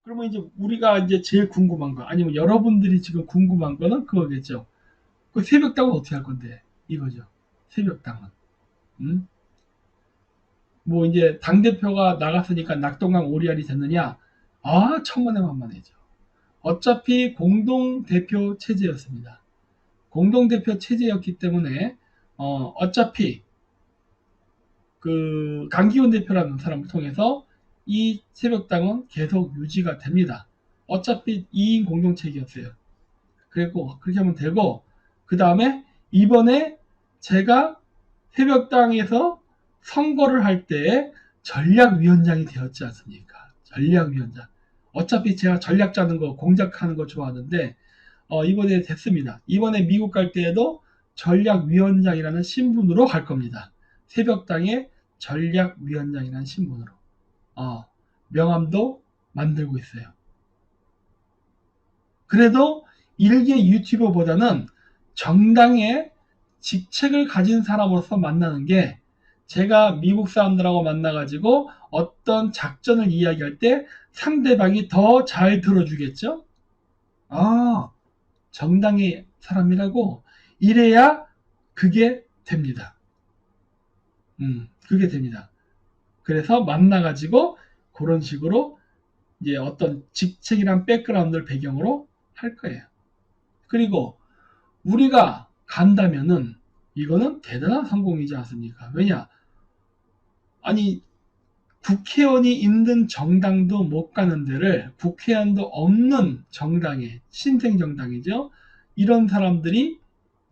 그러면 이제 우리가 이제 제일 궁금한 거, 아니면 여러분들이 지금 궁금한 거는 그거겠죠. 그 새벽당은 어떻게 할 건데? 이거죠. 새벽당은. 음? 뭐 이제 당대표가 나갔으니까 낙동강 오리알이 됐느냐? 아, 천만에만만해죠. 어차피 공동대표 체제였습니다. 공동대표 체제였기 때문에, 어차피 그 강기훈 대표라는 사람을 통해서 이 새벽당은 계속 유지가 됩니다. 어차피 2인 공동체계였어요. 그리고 그렇게 하면 되고, 그 다음에 이번에 제가 새벽당에서 선거를 할 때 전략위원장이 되었지 않습니까? 전략위원장. 어차피 제가 전략 짜는 거, 공작하는 거 좋아하는데, 이번에 됐습니다. 이번에 미국 갈 때에도 전략위원장이라는 신분으로 갈 겁니다. 새벽당의 전략위원장이라는 신분으로. 어, 명함도 만들고 있어요. 그래도 일개 유튜버보다는 정당의 직책을 가진 사람으로서 만나는 게, 제가 미국 사람들하고 만나가지고 어떤 작전을 이야기할 때 상대방이 더 잘 들어주겠죠? 아, 정당의 사람이라고 이래야 그게 됩니다. 그게 됩니다. 그래서 만나가지고 그런 식으로 이제 어떤 직책이란 백그라운드를 배경으로 할 거예요. 그리고 우리가 간다면은 이거는 대단한 성공이지 않습니까? 왜냐? 아니, 국회의원이 있는 정당도 못 가는 데를 국회의원도 없는 정당에, 신생정당이죠. 이런 사람들이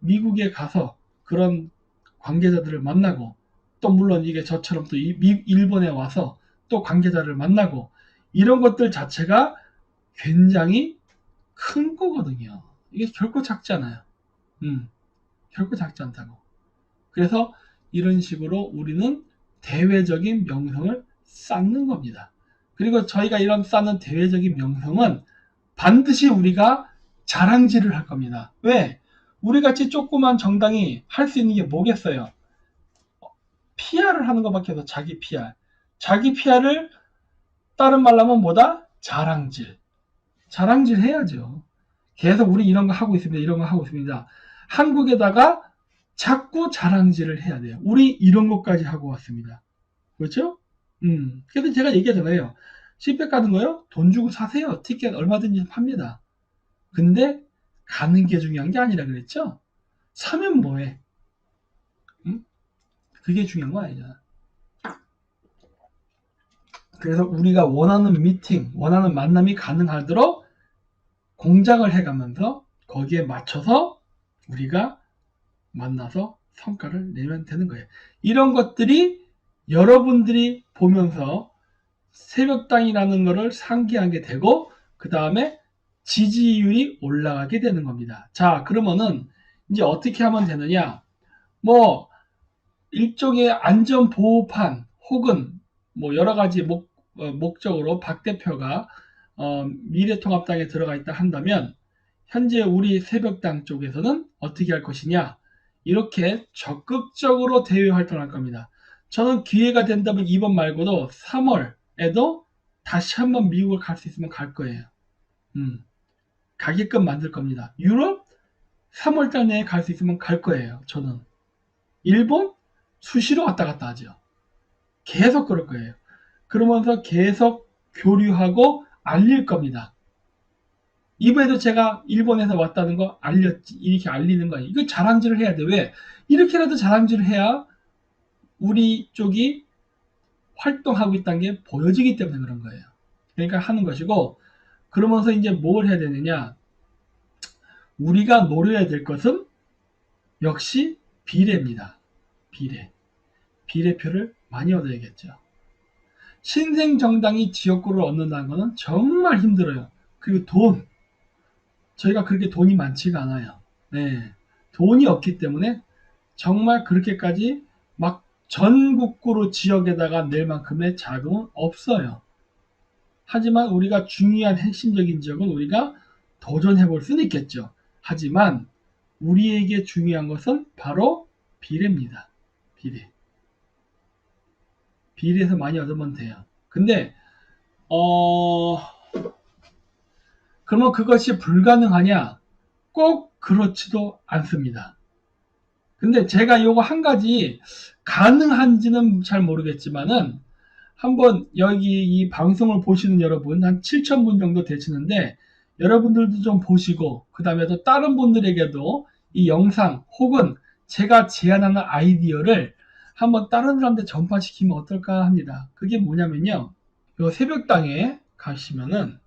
미국에 가서 그런 관계자들을 만나고, 또 물론 이게 저처럼 또 일본에 와서 또 관계자를 만나고, 이런 것들 자체가 굉장히 큰 거거든요. 이게 결코 작지 않아요. 음, 결코 작지 않다고. 그래서 이런 식으로 우리는 대외적인 명성을 쌓는 겁니다. 그리고 저희가 이런 쌓는 대외적인 명성은 반드시 우리가 자랑질을 할 겁니다. 왜? 우리 같이 조그만 정당이 할 수 있는 게 뭐겠어요? PR을 하는 것밖에 없어. 자기 PR. 자기 PR을 다른 말로 하면 뭐다? 자랑질. 자랑질 해야죠. 계속 우리 이런 거 하고 있습니다. 이런 거 하고 있습니다. 한국에다가 자꾸 자랑질을 해야 돼요. 우리 이런 것까지 하고 왔습니다. 그렇죠? 그래서 제가 얘기하잖아요. 시백 가는 거요? 돈 주고 사세요. 티켓 얼마든지 팝니다. 근데 가는 게 중요한 게 아니라 그랬죠? 사면 뭐해? 응? 그게 중요한 거 아니잖아. 그래서 우리가 원하는 미팅, 원하는 만남이 가능하도록 공작을 해가면서 거기에 맞춰서 우리가 만나서 성과를 내면 되는 거예요. 이런 것들이 여러분들이 보면서 새벽당이라는 것을 상기하게 되고, 그 다음에 지지율이 올라가게 되는 겁니다. 자, 그러면은 이제 어떻게 하면 되느냐? 뭐 일종의 안전보호판, 혹은 뭐 여러 가지 목적으로 박 대표가 미래통합당에 들어가 있다 한다면, 현재 우리 새벽당 쪽에서는 어떻게 할 것이냐, 이렇게 적극적으로 대외 활동할 겁니다. 저는 기회가 된다면 이번 말고도 3월에도 다시 한번 미국을 갈 수 있으면 갈 거예요. 가게끔 만들 겁니다. 유럽 3월달 내에 갈 수 있으면 갈 거예요. 저는 일본 수시로 왔다 갔다 하죠. 계속 그럴 거예요. 그러면서 계속 교류하고 알릴 겁니다. 이번에도 제가 일본에서 왔다는 거 알렸지, 이렇게 알리는 거예요. 이거 자랑질을 해야 돼. 왜? 이렇게라도 자랑질을 해야 우리 쪽이 활동하고 있다는 게 보여지기 때문에 그런 거예요. 그러니까 하는 것이고, 그러면서 이제 뭘 해야 되느냐? 우리가 노려야 될 것은 역시 비례입니다. 비례. 비례표를 많이 얻어야겠죠. 신생 정당이 지역구를 얻는다는 것은 정말 힘들어요. 그리고 저희가 그렇게 돈이 많지가 않아요. 네. 돈이 없기 때문에 정말 그렇게까지 막 전국구로 지역에다가 낼 만큼의 자금은 없어요. 하지만 우리가 중요한 핵심적인 지역은 우리가 도전해 볼 수는 있겠죠. 하지만 우리에게 중요한 것은 바로 비례입니다. 비례. 비례에서 많이 얻으면 돼요. 근데 그러면 그것이 불가능하냐? 꼭 그렇지도 않습니다. 근데 제가 요거 한 가지 가능한지는 잘 모르겠지만은 한번 여기 이 방송을 보시는 여러분 한 7,000분 정도 되시는데 여러분들도 좀 보시고 그 다음에 또 다른 분들에게도 이 영상 혹은 제가 제안하는 아이디어를 한번 다른 사람한테 전파시키면 어떨까 합니다. 그게 뭐냐면요. 요 새벽당에 가시면은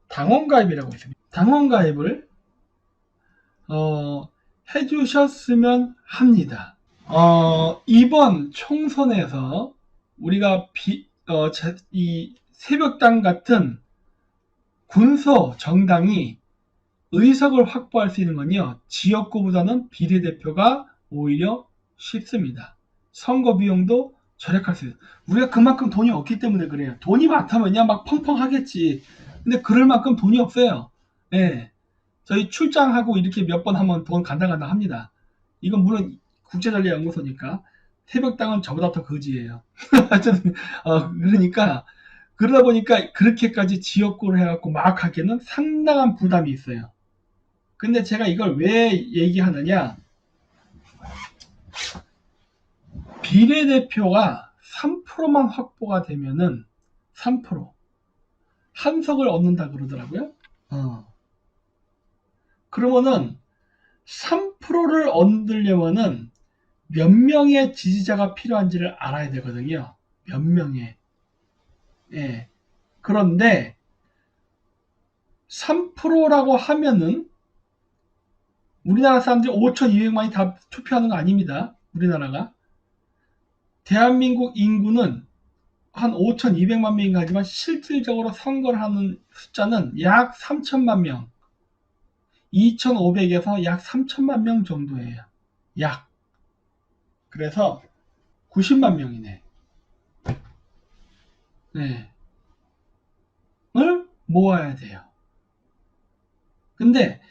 당원가입이라고 있습니다. 당원가입을 해주셨으면 합니다. 이번 총선에서 우리가 이 새벽당 같은 군소 정당이 의석을 확보할 수 있는 건요, 지역구보다는 비례대표가 오히려 쉽습니다. 선거 비용도 절약할 수 있어요. 우리가 그만큼 돈이 없기 때문에 그래요. 돈이 많다면야 막 펑펑 하겠지. 근데 그럴 만큼 돈이 없어요. 예. 저희 출장하고 이렇게 몇 번 하면 돈 간당간당 합니다. 이건 물론 국제전략연구소니까 새벽당은 저보다 더 거지예요. 그러니까 그러다 보니까 그렇게까지 지역구를 해갖고 막 하기에는 상당한 부담이 있어요. 근데 제가 이걸 왜 얘기하느냐, 비례대표가 3%만 확보가 되면은 3% 한석을 얻는다 그러더라고요. 그러면은 3%를 얻으려면은 몇 명의 지지자가 필요한지를 알아야 되거든요. 몇 명의. 예. 그런데 3%라고 하면은 우리나라 사람들이 5,200만이 다 투표하는 거 아닙니다. 우리나라가. 대한민국 인구는 한 5,200만 명인가 하지만 실질적으로 선거를 하는 숫자는 약 3천만 명. 2,500에서 약 3천만 명 정도예요. 약. 그래서 90만 명이네. 네. 을 모아야 돼요. 근데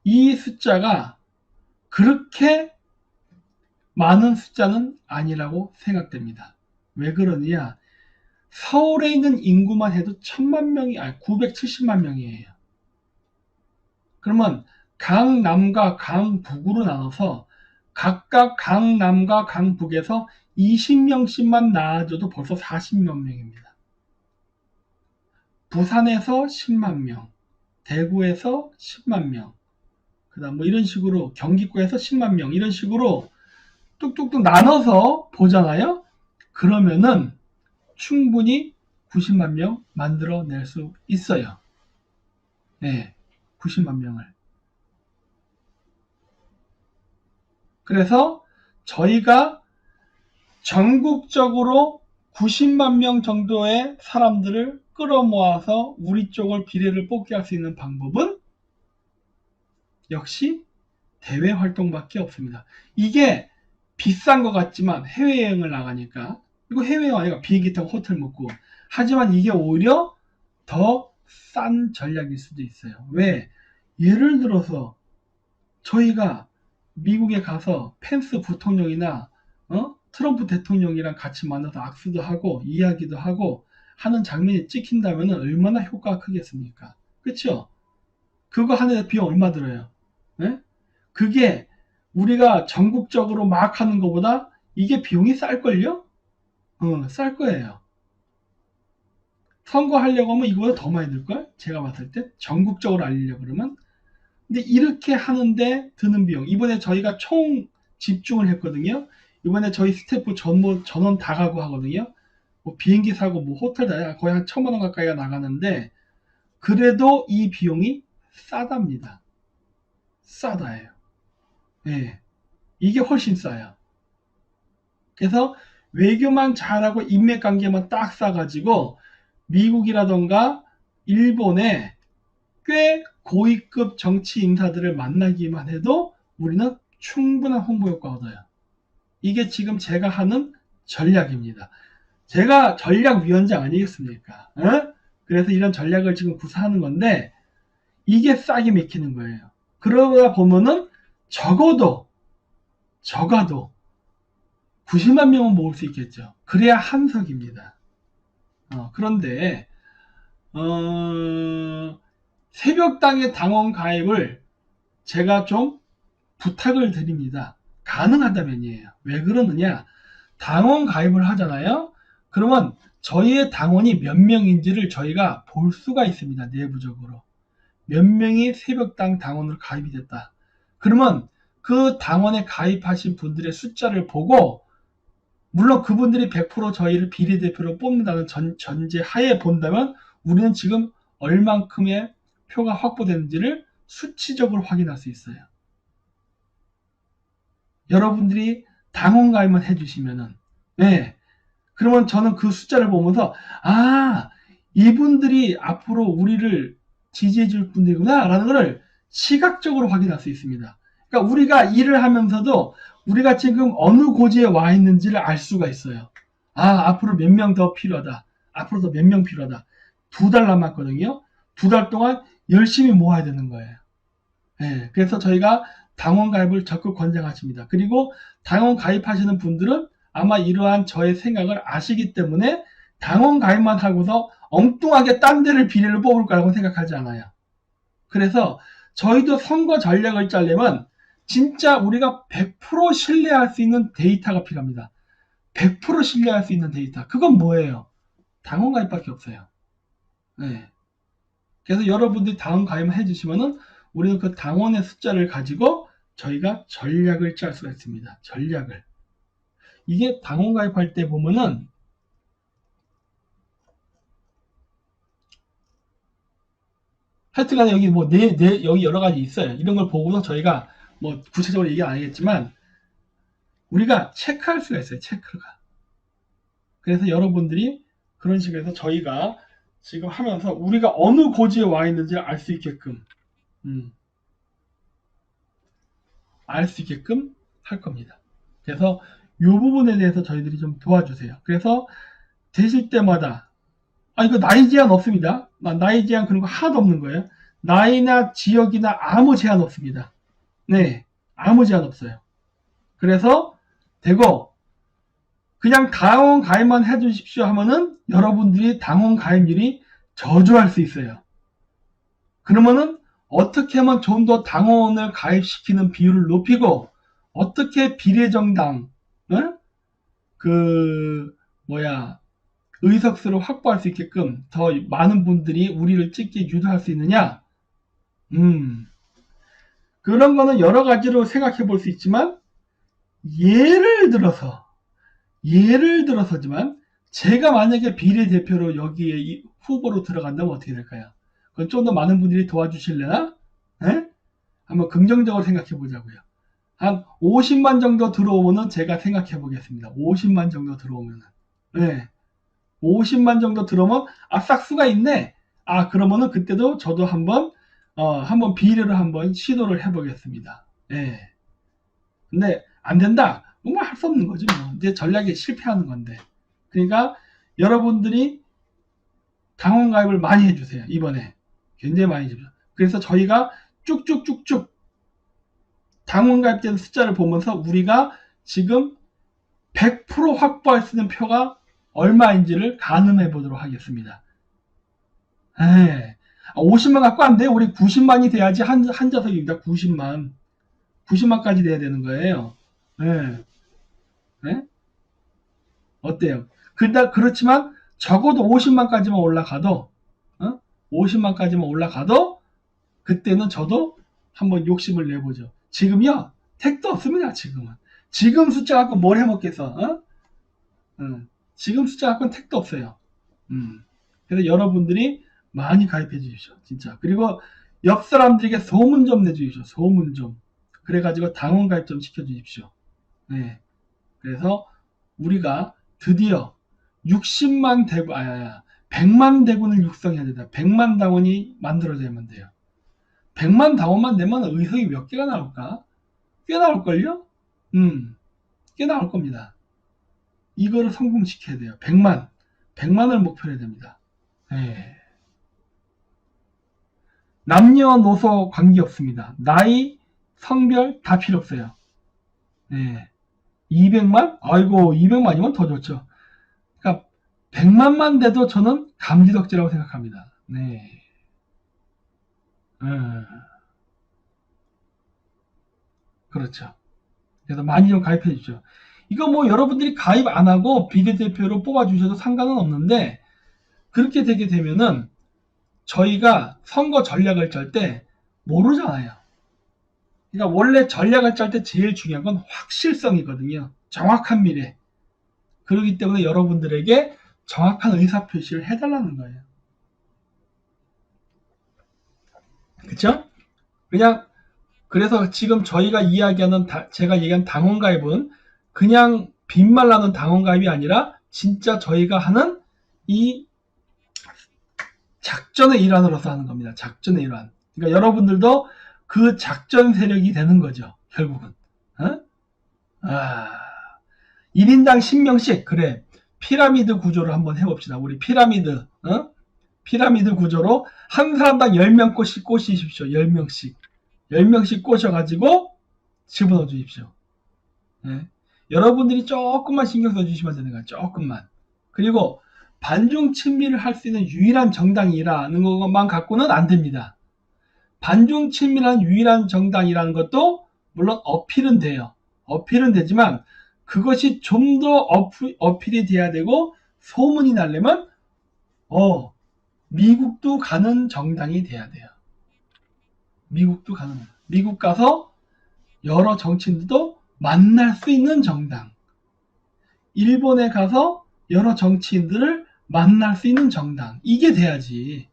이 숫자가 그렇게 많은 숫자는 아니라고 생각됩니다. 왜 그러느냐? 서울에 있는 인구만 해도 1,000만 명이, 아니 970만 명이에요. 그러면 강남과 강북으로 나눠서 각각 강남과 강북에서 20명씩만 낳아줘도 벌써 40만 명입니다. 부산에서 10만 명, 대구에서 10만 명, 그 다음 뭐 이런 식으로 경기도에서 10만 명, 이런 식으로 뚝뚝뚝 나눠서 보잖아요. 그러면은 충분히 90만 명 만들어낼 수 있어요. 네, 90만 명을. 그래서 저희가 전국적으로 90만 명 정도의 사람들을 끌어모아서 우리 쪽을 비례를 뽑게 할 수 있는 방법은 역시 대외 활동밖에 없습니다. 이게 비싼 것 같지만 해외여행을 나가니까, 이거 해외여행 아니라 비행기 타고 호텔 묵고, 하지만 이게 오히려 더 싼 전략일 수도 있어요. 왜? 예를 들어서 저희가 미국에 가서 펜스 부통령이나 트럼프 대통령이랑 같이 만나서 악수도 하고 이야기도 하고 하는 장면이 찍힌다면 얼마나 효과가 크겠습니까? 그렇죠? 그거 하는데 비용 얼마 들어요? 네? 그게 우리가 전국적으로 막 하는 것보다 이게 비용이 쌀걸요? 쌀 거예요. 선거하려고 하면 이거보다 더 많이 들걸? 제가 봤을 때 전국적으로 알리려고 그러면. 근데 이렇게 하는데 드는 비용, 이번에 저희가 총 집중을 했거든요. 이번에 저희 스태프 전원 다 가고 하거든요. 뭐 비행기 사고 뭐 호텔 다 거의 한 1,000만 원 가까이가 나가는데 그래도 이 비용이 싸답니다. 싸다예요. 예. 이게 훨씬 싸요. 그래서 외교만 잘하고 인맥관계만 딱 싸가지고 미국이라던가 일본에 꽤 고위급 정치 인사들을 만나기만 해도 우리는 충분한 홍보 효과가 얻어요. 이게 지금 제가 하는 전략입니다. 제가 전략위원장 아니겠습니까? 그래서 이런 전략을 지금 구사하는 건데 이게 싸게 맥히는 거예요. 그러다 보면은 적어도 90만 명은 모을 수 있겠죠. 그래야 한석입니다. 그런데 새벽당의 당원 가입을 제가 좀 부탁을 드립니다. 가능하다면이에요. 왜 그러느냐? 당원 가입을 하잖아요. 그러면 저희의 당원이 몇 명인지를 저희가 볼 수가 있습니다. 내부적으로. 몇 명이 새벽당 당원으로 가입이 됐다. 그러면 그 당원에 가입하신 분들의 숫자를 보고, 물론 그분들이 100% 저희를 비례대표로 뽑는다는 전제 하에 본다면 우리는 지금 얼만큼의 표가 확보되는지를 수치적으로 확인할 수 있어요. 여러분들이 당원 가입만 해주시면은, 네, 그러면 저는 그 숫자를 보면서 이분들이 앞으로 우리를 지지해 줄 분들이구나 라는 것을 시각적으로 확인할 수 있습니다. 그러니까 우리가 일을 하면서도 우리가 지금 어느 고지에 와 있는지를 알 수가 있어요. 앞으로 몇 명 더 필요하다. 앞으로 더 몇 명 필요하다. 2달 남았거든요. 2달 동안 열심히 모아야 되는 거예요. 네, 그래서 저희가 당원 가입을 적극 권장하십니다. 그리고 당원 가입하시는 분들은 아마 이러한 저의 생각을 아시기 때문에 당원 가입만 하고서 엉뚱하게 딴 데를 비례를 뽑을 거라고 생각하지 않아요. 그래서 저희도 선거 전략을 짜려면 진짜 우리가 100% 신뢰할 수 있는 데이터가 필요합니다. 100% 신뢰할 수 있는 데이터. 그건 뭐예요? 당원 가입밖에 없어요. 네. 그래서 여러분들이 당원 가입을 해주시면은 우리는 그 당원의 숫자를 가지고 저희가 전략을 짤 수가 있습니다. 전략을. 이게 당원 가입할 때 보면은 하여튼간에 여기 여기 여러 가지 있어요. 이런 걸 보고서 저희가 구체적으로 얘기 안 하겠지만 우리가 체크할 수가 있어요. 체크가. 그래서 여러분들이 그런 식으로 해서 저희가 지금 하면서 우리가 어느 고지에 와 있는지 알 수 있게끔 알 수 있게끔 할 겁니다. 그래서 이 부분에 대해서 저희들이 좀 도와주세요. 그래서 되실 때마다 이거 나이 제한 없습니다. 나이 제한 그런 거 하나도 없는 거예요. 나이나 지역이나 아무 제한 없습니다. 네, 아무 제한 없어요. 그래서 되고 그냥 당원 가입만 해주십시오 하면은 여러분들이 당원 가입률이 저조할 수 있어요. 그러면은 어떻게 하면 좀 더 당원을 가입시키는 비율을 높이고 어떻게 비례정당 의석수를 확보할 수 있게끔 더 많은 분들이 우리를 찍게 유도할 수 있느냐? 그런 거는 여러 가지로 생각해 볼 수 있지만 예를 들어서지만 제가 만약에 비례대표로 여기에 후보로 들어간다면 어떻게 될까요? 그건 좀 더 많은 분들이 도와주실래나? 네? 한번 긍정적으로 생각해 보자고요. 한 50만 정도 들어오면은 제가 생각해 보겠습니다. 50만 정도 들어오면은. 네. 50만 정도 들어오면 싹수가 있네. 그러면은 그때도 저도 한번 비례를 한번 시도를 해보겠습니다. 예. 근데 안 된다. 뭐 할 수 없는 거지 뭐. 이제 전략에 실패하는 건데. 그러니까 여러분들이 당원 가입을 많이 해주세요. 이번에 굉장히 많이 해주세요. 그래서 저희가 쭉쭉쭉쭉 당원 가입된 숫자를 보면서 우리가 지금 100% 확보할 수 있는 표가 얼마인지를 가늠해 보도록 하겠습니다. 50만 갖고 안 돼요. 우리 90만이 돼야지 한 좌석입니다. 90만까지 돼야 되는 거예요. 어때요? 그렇지만 적어도 50만까지만 올라가도 50만까지만 올라가도 그때는 저도 한번 욕심을 내보죠. 지금요 택도 없습니다. 지금 숫자 갖고 뭘 해먹겠어? 지금 숫자 갖고는 택도 없어요. 그래서 여러분들이 많이 가입해 주십시오. 진짜. 그리고 옆 사람들에게 소문 좀 내주십시오. 소문 좀. 그래가지고 당원 가입 좀 시켜주십시오. 네. 그래서 우리가 드디어 60만 대군, 100만 대군을 육성해야 된다. 100만 당원이 만들어져야만 돼요. 100만 당원만 되면 의석이 몇 개가 나올까? 꽤 나올걸요? 꽤 나올 겁니다. 이거를 성공시켜야 돼요. 100만을 목표로 해야 됩니다. 네. 남녀노소 관계없습니다. 나이, 성별 다 필요 없어요. 네. 200만? 200만이면 더 좋죠. 그러니까 100만만 돼도 저는 감지덕지라고 생각합니다. 네. 그렇죠. 그래서 많이 좀 가입해 주죠. 이거 뭐 여러분들이 가입 안 하고 비례대표로 뽑아주셔도 상관은 없는데, 그렇게 되게 되면은 저희가 선거 전략을 짤 때 모르잖아요. 그러니까 원래 전략을 짤 때 제일 중요한 건 확실성이거든요. 정확한 미래. 그렇기 때문에 여러분들에게 정확한 의사표시를 해달라는 거예요. 그쵸? 그냥, 그래서 지금 저희가 이야기하는, 제가 얘기한 당원가입은 그냥 빈말 나는 당원가입이 아니라 진짜 저희가 하는 이 작전의 일환으로서 하는 겁니다. 작전의 일환. 그러니까 여러분들도 그 작전 세력이 되는 거죠. 결국은. 어? 1인당 10명씩. 그래. 피라미드 구조를 한번 해봅시다. 우리 피라미드. 피라미드 구조로 한 사람당 10명 꼬시십시오. 10명씩. 10명씩 꼬셔가지고 집어넣어 주십시오. 네. 여러분들이 조금만 신경 써주시면 되는 거예요. 조금만. 그리고 반중 친미를 할 수 있는 유일한 정당이라는 것만 갖고는 안 됩니다. 반중 친밀한 유일한 정당이라는 것도 물론 어필은 돼요. 어필은 되지만 그것이 좀 더 어필이 돼야 되고 소문이 나려면 미국도 가는 정당이 돼야 돼요. 미국도 가는, 미국 가서 여러 정치인들도 만날 수 있는 정당. 일본에 가서 여러 정치인들을 만날 수 있는 정당. 이게 돼야지.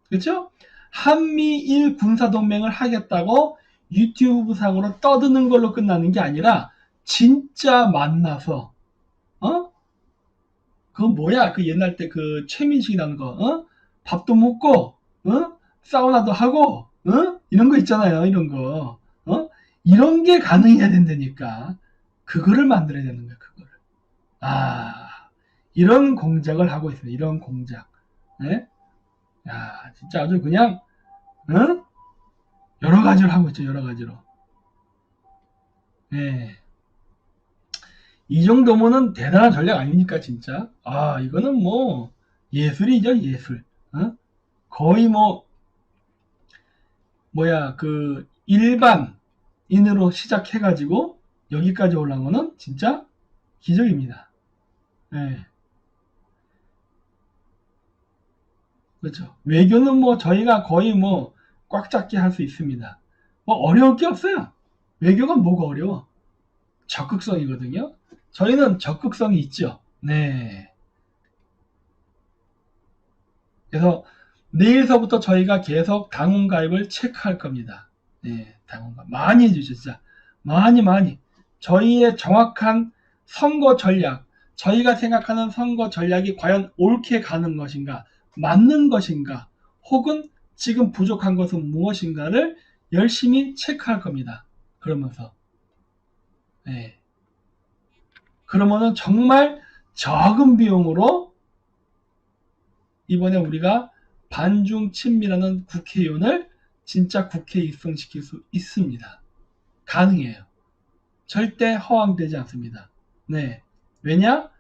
그렇죠? 한미일 군사동맹을 하겠다고 유튜브 상으로 떠드는 걸로 끝나는 게 아니라 진짜 만나서 그건 뭐야? 그 옛날 때 그 최민식이 나는 거 밥도 먹고 사우나도 하고 이런 거 있잖아요. 이런 거 이런 게 가능해야 된다니까. 그거를 만들어야 되는 거야. 그거를. 이런 공작을 하고 있어요. 이런 공작. 네? 야, 진짜 아주 그냥 여러 가지로 하고 있죠. 여러 가지로. 네. 이 정도면은 대단한 전략 아닙니까, 진짜? 이거는 뭐 예술이죠, 예술. 거의 그 일반인으로 시작해가지고 여기까지 올라온 거는 진짜 기적입니다. 네. 그렇죠. 외교는 뭐 저희가 거의 뭐 꽉 잡게 할 수 있습니다. 뭐 어려울 게 없어요. 외교가 뭐가 어려워? 적극성이거든요. 저희는 적극성이 있죠. 네. 그래서 내일서부터 저희가 계속 당원 가입을 체크할 겁니다. 네, 당원 가입 많이 해주시죠. 진짜 많이 저희의 정확한 선거 전략, 저희가 생각하는 선거 전략이 과연 옳게 가는 것인가, 맞는 것인가, 혹은 지금 부족한 것은 무엇인가를 열심히 체크할 겁니다. 그러면서 네. 그러면은 정말 적은 비용으로 이번에 우리가 반중 친미라는 국회의원을 진짜 국회에 입성시킬 수 있습니다. 가능해요. 절대 허황되지 않습니다. 네. 왜냐?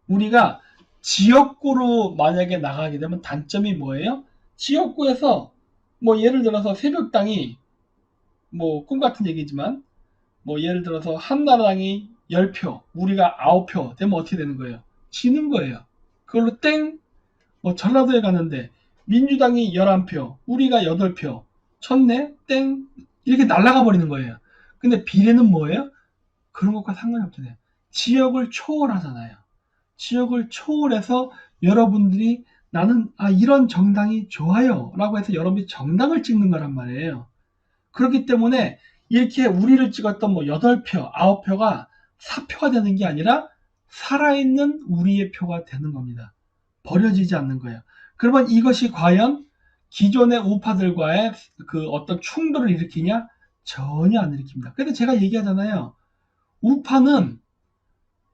우리가 지역구로 만약에 나가게 되면 단점이 뭐예요? 지역구에서 뭐 예를 들어서 새벽당이 뭐 꿈같은 얘기지만 뭐 예를 들어서 한나라당이 10표, 우리가 9표 되면 어떻게 되는 거예요? 지는 거예요. 그걸로 땡! 뭐 전라도에 가는데 민주당이 11표, 우리가 8표, 쳤네? 땡! 이렇게 날아가 버리는 거예요. 근데 비례는 뭐예요? 그런 것과 상관이 없잖아요. 지역을 초월하잖아요. 지역을 초월해서 여러분들이 나는 이런 정당이 좋아요 라고 해서 여러분이 정당을 찍는 거란 말이에요. 그렇기 때문에 이렇게 우리를 찍었던 뭐 8표, 9표가 사표가 되는 게 아니라 살아있는 우리의 표가 되는 겁니다. 버려지지 않는 거예요. 그러면 이것이 과연 기존의 우파들과의 그 어떤 충돌을 일으키냐? 전혀 안 일으킵니다. 근데 제가 얘기하잖아요. 우파는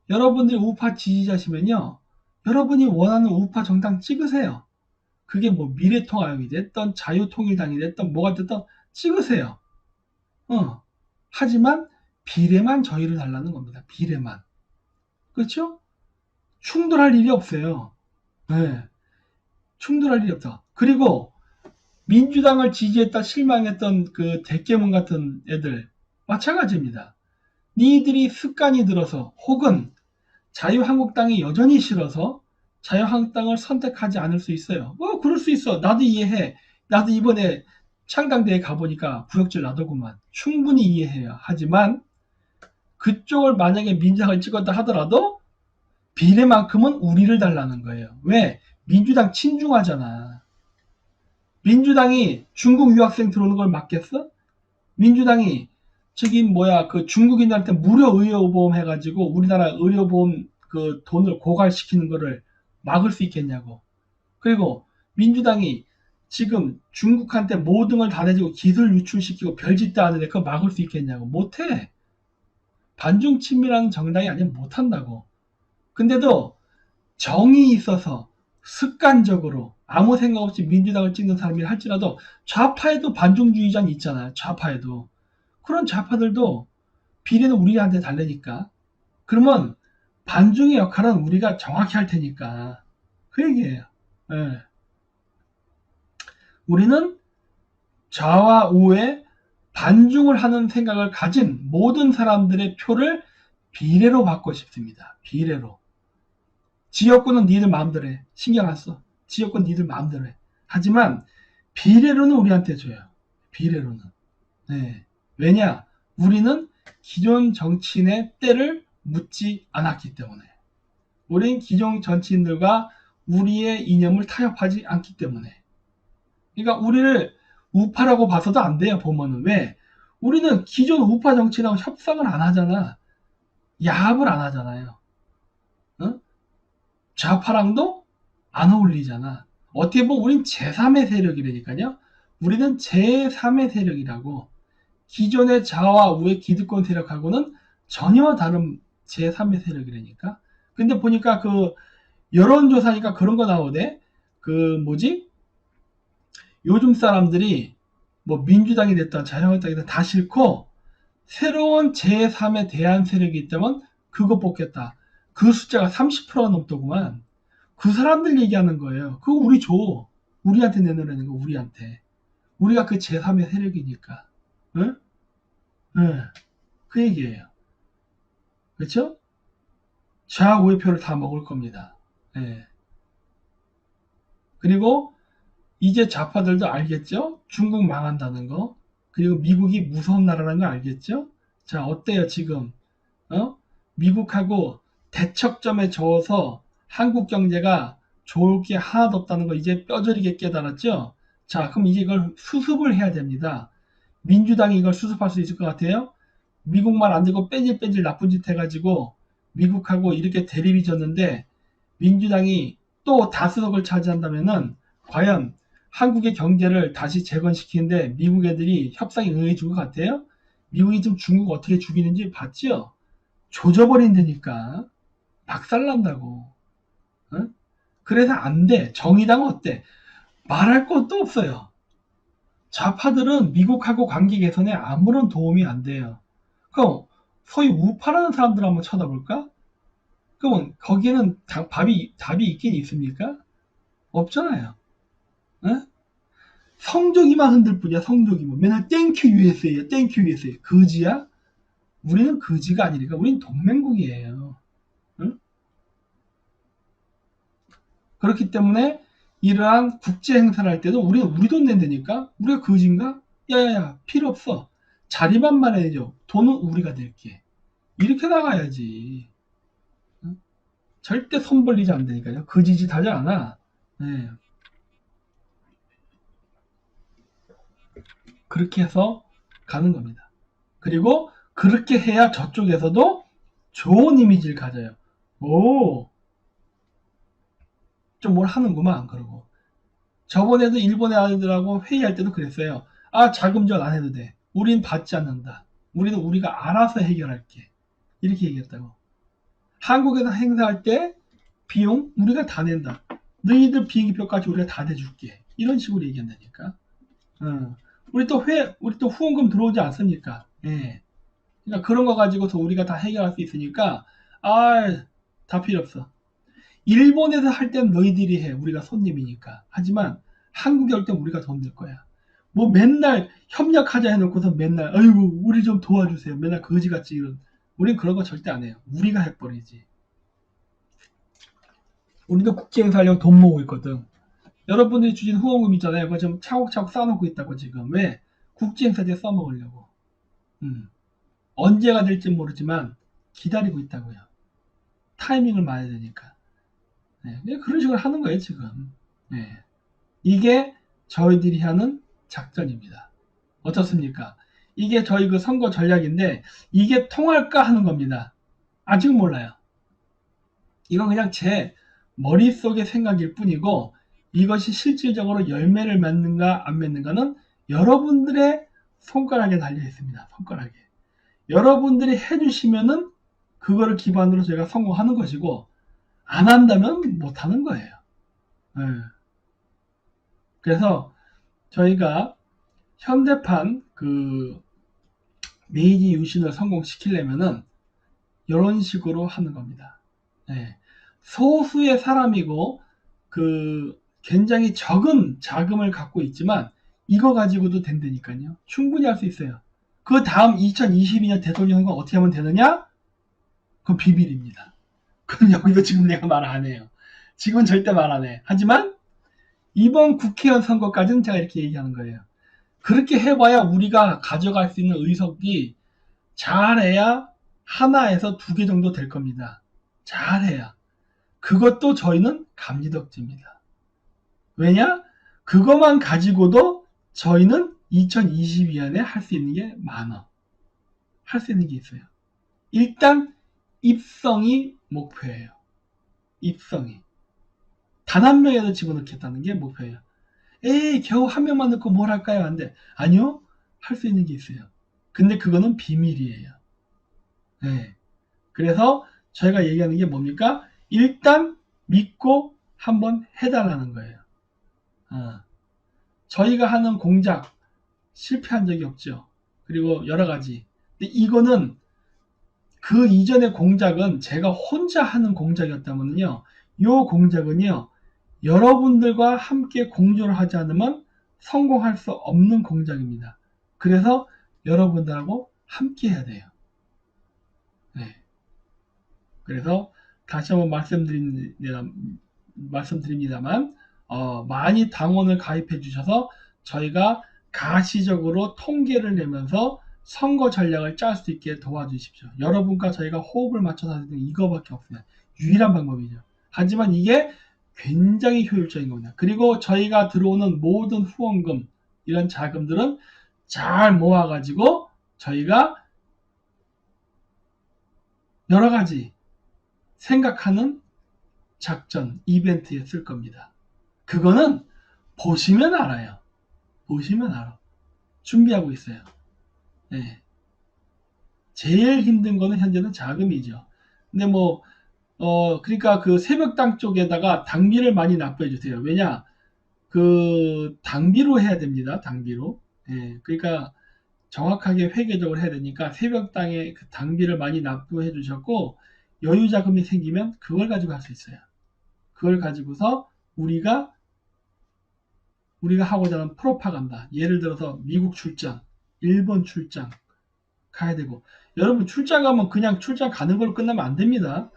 여러분들이 우파 지지자시면요. 여러분이 원하는 우파 정당 찍으세요. 그게 뭐 미래통합이 됐던 자유통일당이 됐던 뭐가 됐던 찍으세요. 하지만 비례만 저희를 달라는 겁니다. 비례만. 그렇죠? 충돌할 일이 없어요. 네. 충돌할 일이 없다. 그리고 민주당을 지지했다 실망했던 그 대깨문 같은 애들 마찬가지입니다. 니들이 습관이 들어서 혹은 자유한국당이 여전히 싫어서 자유한국당을 선택하지 않을 수 있어요. 뭐 그럴 수 있어. 나도 이해해. 나도 이번에 창당대회 가보니까 구역질 나더구만. 충분히 이해해요. 하지만 그쪽을 만약에 민주당을 찍었다 하더라도 비례만큼은 우리를 달라는 거예요. 왜? 민주당 친중하잖아. 민주당이 중국 유학생 들어오는 걸 막겠어? 민주당이 저기 뭐야 그 중국인들한테 무료 의료보험 해가지고 우리나라 의료보험 그 돈을 고갈시키는 거를 막을 수 있겠냐고. 그리고 민주당이 지금 중국한테 모든 걸 다 내주고 기술 유출시키고 별짓도 안 하는데 그거 막을 수 있겠냐고. 못해. 반중 친밀한 정당이 아니면 못한다고. 근데도 정이 있어서 습관적으로 아무 생각 없이 민주당을 찍는 사람이 할지라도 좌파에도 반중주의자는 있잖아요. 좌파에도. 그런 좌파들도 비례는 우리한테 달래니까. 그러면 반중의 역할은 우리가 정확히 할 테니까. 그 얘기예요. 예. 우리는 좌와 우에 반중을 하는 생각을 가진 모든 사람들의 표를 비례로 받고 싶습니다. 비례로. 지역구는 니들 마음대로 해. 신경 안 써. 지역구는 니들 마음대로 해. 하지만 비례로는 우리한테 줘요. 비례로는. 네. 왜냐? 우리는 기존 정치인의 때를 묻지 않았기 때문에. 우린 기존 정치인들과 우리의 이념을 타협하지 않기 때문에. 그러니까 우리를 우파라고 봐서도 안 돼요. 보면은. 왜? 우리는 기존 우파 정치인하고 협상을 안 하잖아. 야합을 안 하잖아요. 어? 좌파랑도 안 어울리잖아. 어떻게 보면 우린 제3의 세력이라니까요. 우리는 제3의 세력이라고. 기존의 좌와 우의 기득권 세력하고는 전혀 다른 제3의 세력이라니까. 근데 보니까 그 여론조사니까 그런 거 나오대. 그 뭐지? 요즘 사람들이 뭐 민주당이 됐든 자유한국당이 됐든 다 싫고 새로운 제3의 대안 세력이 있다면 그거 뽑겠다. 그 숫자가 30%가 넘더구만. 그 사람들 얘기하는 거예요. 그거 우리 줘. 우리한테 내놓으라는 거, 우리한테. 우리가 그 제3의 세력이니까. 응? 응. 그 얘기예요. 그렇죠? 좌우의 표를 다 먹을 겁니다. 예. 그리고 이제 좌파들도 알겠죠? 중국 망한다는 거. 그리고 미국이 무서운 나라라는 거 알겠죠? 자, 어때요, 지금? 어? 미국하고 대척점에 저어서 한국 경제가 좋을 게 하나도 없다는 거 이제 뼈저리게 깨달았죠? 자, 그럼 이제 이걸 수습을 해야 됩니다. 민주당이 이걸 수습할 수 있을 것 같아요? 미국만 안 되고 뺀질뺀질 나쁜 짓 해가지고 미국하고 이렇게 대립이 졌는데 민주당이 또 다수석을 차지한다면은 과연 한국의 경제를 다시 재건시키는데 미국 애들이 협상에 응해줄 것 같아요? 미국이 지금 중국 어떻게 죽이는지 봤죠? 조져버린다니까. 박살난다고. 어? 그래서 안 돼. 정의당은 어때? 말할 것도 없어요. 좌파들은 미국하고 관계 개선에 아무런 도움이 안 돼요. 그럼 소위 우파라는 사람들 한번 쳐다볼까? 그러면 거기에는 답이 있긴 있습니까? 없잖아요. 어? 성조기만 흔들 뿐이야. 성조기만. 맨날 땡큐 USA야. 땡큐 USA. 거지야? 우리는 거지가 아니니까. 우리는 동맹국이에요. 응? 그렇기 때문에 이러한 국제 행사를 할 때도 우리는 우리 돈 낸다니까? 우리가 거지인가? 야야야 필요 없어. 자리만만 해줘. 돈은 우리가 낼게. 이렇게 나가야지. 응? 절대 손 벌리지 않는다니까요. 거지짓 하지 않아. 네. 그렇게 해서 가는 겁니다. 그리고 그렇게 해야 저쪽에서도 좋은 이미지를 가져요. 오, 좀 뭘 하는구만. 그러고 저번에도 일본의 아이들하고 회의할 때도 그랬어요. 아, 자금 지원 안 해도 돼. 우린 받지 않는다. 우리는 우리가 알아서 해결할게. 이렇게 얘기했다고. 한국에서 행사할 때 비용 우리가 다 낸다. 너희들 비행기표까지 우리가 다 대줄게. 이런 식으로 얘기한다니까. 우리 또 후원금 들어오지 않습니까? 예. 그러니까 그런 거 가지고서 우리가 다 해결할 수 있으니까 다 필요 없어. 일본에서 할 때는 너희들이 해. 우리가 손님이니까. 하지만 한국에 올 때 우리가 돈 낼 거야. 뭐 맨날 협력하자 해놓고서 맨날 아이고 우리 좀 도와주세요. 맨날 거지같이 이런. 우린 그런 거 절대 안 해요. 우리가 해버리지. 우리도 국제행사 하려고 돈 모으고 있거든. 여러분들이 주신 후원금 있잖아요. 그거 좀 차곡차곡 쌓아놓고 있다고 지금. 왜? 국제행사 때 써먹으려고. 언제가 될지 모르지만 기다리고 있다고요. 타이밍을 맞아야 되니까. 네, 그런 식으로 하는 거예요 지금. 네. 이게 저희들이 하는 작전입니다. 어떻습니까? 이게 저희 그 선거 전략인데 이게 통할까 하는 겁니다. 아직 몰라요. 이건 그냥 제 머릿속의 생각일 뿐이고 이것이 실질적으로 열매를 맺는가 안 맺는가는 여러분들의 손가락에 달려 있습니다. 손가락에. 여러분들이 해주시면은 그거를 기반으로 저희가 성공하는 것이고 안 한다면 못 하는 거예요. 네. 그래서 저희가 현대판 그 메이지 유신을 성공시키려면은 이런 식으로 하는 겁니다. 네. 소수의 사람이고 그 굉장히 적은 자금을 갖고 있지만 이거 가지고도 된다니까요. 충분히 할 수 있어요. 그 다음 2022년 대통령 선거 어떻게 하면 되느냐? 그건 비밀입니다. 그건 여기서 지금 내가 말 안 해요. 지금은 절대 말 안 해. 하지만 이번 국회의원 선거까지는 제가 이렇게 얘기하는 거예요. 그렇게 해봐야 우리가 가져갈 수 있는 의석이 잘해야 하나에서 2개 정도 될 겁니다. 잘해야. 그것도 저희는 감리덕지입니다. 왜냐? 그것만 가지고도 저희는 2022년에 할 수 있는 게 많아. 할 수 있는 게 있어요. 일단 입성이 목표예요. 입성이. 단 한 명이라도 집어넣겠다는 게 목표예요. 에이 겨우 한 명만 넣고 뭘 할까요? 안 돼. 아니요. 할 수 있는 게 있어요. 근데 그거는 비밀이에요. 네. 그래서 저희가 얘기하는 게 뭡니까? 일단 믿고 한번 해달라는 거예요. 저희가 하는 공작 실패한 적이 없죠. 그리고 여러 가지. 근데 이거는 그 이전의 공작은 제가 혼자 하는 공작이었다면요. 이 공작은요. 여러분들과 함께 공조를 하지 않으면 성공할 수 없는 공작입니다. 그래서 여러분들하고 함께 해야 돼요. 네. 그래서 다시 한번 말씀드립니다만 많이 당원을 가입해 주셔서 저희가 가시적으로 통계를 내면서 선거 전략을 짤 수 있게 도와주십시오. 여러분과 저희가 호흡을 맞춰서 하는 게 이거밖에 없어요. 유일한 방법이죠. 하지만 이게 굉장히 효율적인 겁니다. 그리고 저희가 들어오는 모든 후원금 이런 자금들은 잘 모아가지고 저희가 여러 가지 생각하는 작전, 이벤트에 쓸 겁니다. 그거는 보시면 알아요. 보시면 알아. 준비하고 있어요. 네. 제일 힘든 거는 현재는 자금이죠. 근데 그러니까 그 새벽당 쪽에다가 당비를 많이 납부해 주세요. 왜냐? 그 당비로 해야 됩니다. 당비로. 예, 그러니까 정확하게 회계적으로 해야 되니까 새벽당에 그 당비를 많이 납부해 주셨고 여유 자금이 생기면 그걸 가지고 할 수 있어요. 그걸 가지고서 우리가 하고자 하는 프로파간다. 예를 들어서 미국 출장, 일본 출장 가야 되고 여러분 출장 가면 그냥 출장 가는 걸로 끝나면 안 됩니다.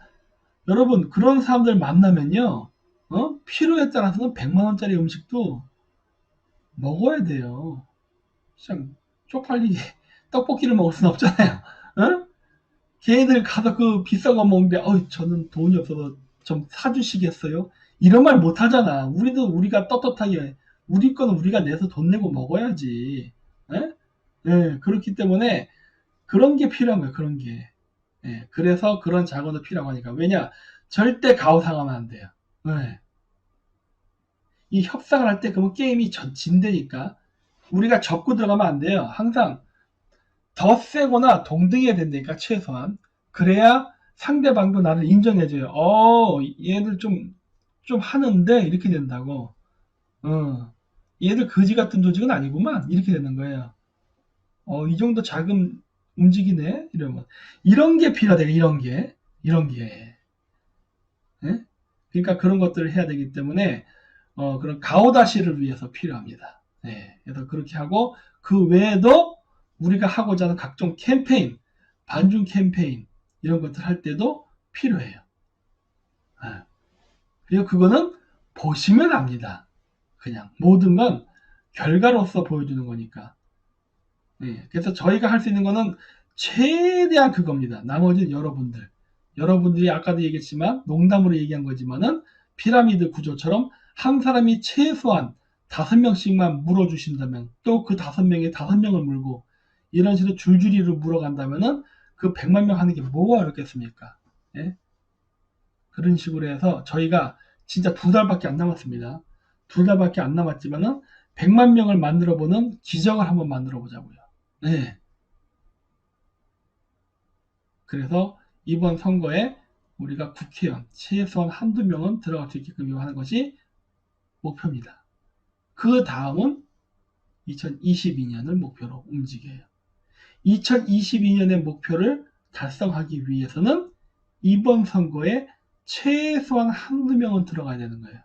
여러분 그런 사람들 만나면요. 필요에 따라서는 100만 원짜리 음식도 먹어야 돼요. 참 쪽팔리게 떡볶이를 먹을 수는 없잖아요. 어? 걔네들 가서 그 비싼 거 먹는데 저는 돈이 없어서 좀 사주시겠어요? 이런 말 못 하잖아. 우리가 떳떳하게 우리 거는 우리가 내서 돈 내고 먹어야지. 예? 예, 그렇기 때문에 그런 게 필요한 거예요. 그런 게. 예, 그래서 그런 자금도 필요하고 하니까. 왜냐? 절대 가오상하면 안 돼요. 예. 이 협상을 할 때 그러면 게임이 진다니까. 우리가 접고 들어가면 안 돼요. 항상 더 세거나 동등해야 된다니까 최소한. 그래야 상대방도 나를 인정해줘요. 얘들 좀 하는데 이렇게 된다고. 얘들 거지 같은 조직은 아니구만 이렇게 되는 거예요. 이 정도 자금 움직이네 이러면 이런 게 필요하다. 이런 게 예? 그러니까 그런 것들을 해야 되기 때문에 그런 가오다시를 위해서 필요합니다. 네, 그래서 그렇게 하고 그 외에도 우리가 하고자 하는 각종 캠페인, 반중 캠페인 이런 것들 할 때도 필요해요. 네. 그리고 그거는 보시면 압니다. 그냥 모든 건 결과로서 보여주는 거니까. 네, 그래서 저희가 할 수 있는 거는 최대한 그겁니다. 나머지는 여러분들이 아까도 얘기했지만 농담으로 얘기한 거지만은 피라미드 구조처럼 한 사람이 최소한 5명씩만 물어주신다면 또 그 5명에 5명을 물고 이런 식으로 줄줄이로 물어간다면은 그 100만 명 하는 게 뭐가 어렵겠습니까? 예? 그런 식으로 해서 저희가 진짜 2달밖에 안 남았습니다. 2달밖에 안 남았지만은 100만 명을 만들어 보는 기적을 한번 만들어 보자고요. 네. 그래서 이번 선거에 우리가 국회의원 최소한 한두 명은 들어갈 수 있게끔 하는 것이 목표입니다. 그 다음은 2022년을 목표로 움직여요. 2022년의 목표를 달성하기 위해서는 이번 선거에 최소한 한두 명은 들어가야 되는 거예요.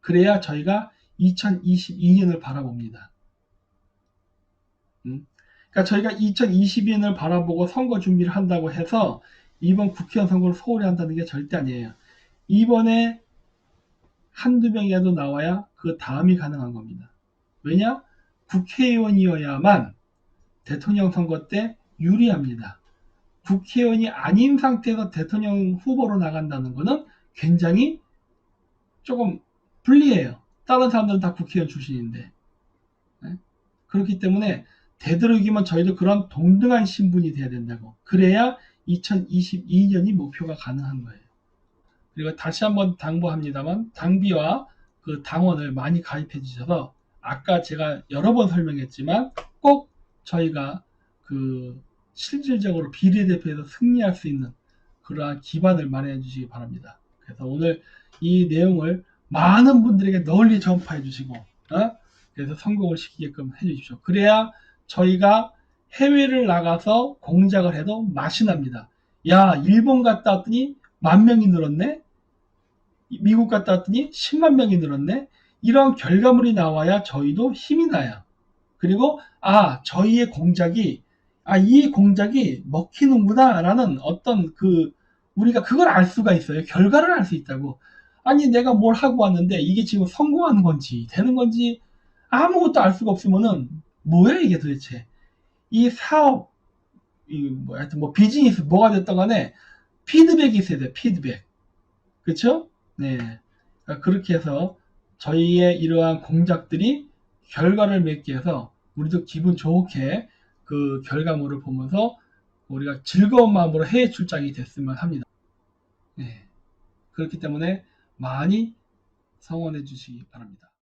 그래야 저희가 2022년을 바라봅니다. 그러니까 저희가 2022년을 바라보고 선거 준비를 한다고 해서 이번 국회의원 선거를 소홀히 한다는 게 절대 아니에요. 이번에 한두 명이라도 나와야 그 다음이 가능한 겁니다. 왜냐? 국회의원이어야만 대통령 선거 때 유리합니다. 국회의원이 아닌 상태에서 대통령 후보로 나간다는 것은 굉장히 조금 불리해요. 다른 사람들은 다 국회의원 출신인데. 네? 그렇기 때문에 되도록이면 저희도 그런 동등한 신분이 돼야 된다고. 그래야 2022년이 목표가 가능한 거예요. 그리고 다시 한번 당부합니다만 당비와 그 당원을 많이 가입해 주셔서 아까 제가 여러 번 설명했지만 꼭 저희가 그 실질적으로 비례대표에서 승리할 수 있는 그러한 기반을 마련해 주시기 바랍니다. 그래서 오늘 이 내용을 많은 분들에게 널리 전파해 주시고 그래서 성공을 시키게끔 해 주십시오. 그래야 저희가 해외를 나가서 공작을 해도 맛이 납니다. 야, 일본 갔다 왔더니 10,000명이 늘었네? 미국 갔다 왔더니 10만 명이 늘었네? 이런 결과물이 나와야 저희도 힘이 나요. 그리고 저희의 공작이 이 공작이 먹히는구나 라는 어떤 우리가 그걸 알 수가 있어요. 결과를 알 수 있다고. 아니 내가 뭘 하고 왔는데 이게 지금 성공하는 건지 되는 건지 아무것도 알 수가 없으면은 뭐야 이게 도대체. 이 사업 하여튼 비즈니스 뭐가 됐던 간에 피드백이 있어야 돼요. 피드백. 그렇죠? 네. 그러니까 그렇게 해서 저희의 이러한 공작들이 결과를 맺게 해서 우리도 기분 좋게 그 결과물을 보면서 우리가 즐거운 마음으로 해외 출장이 됐으면 합니다. 네. 그렇기 때문에 많이 성원해 주시기 바랍니다.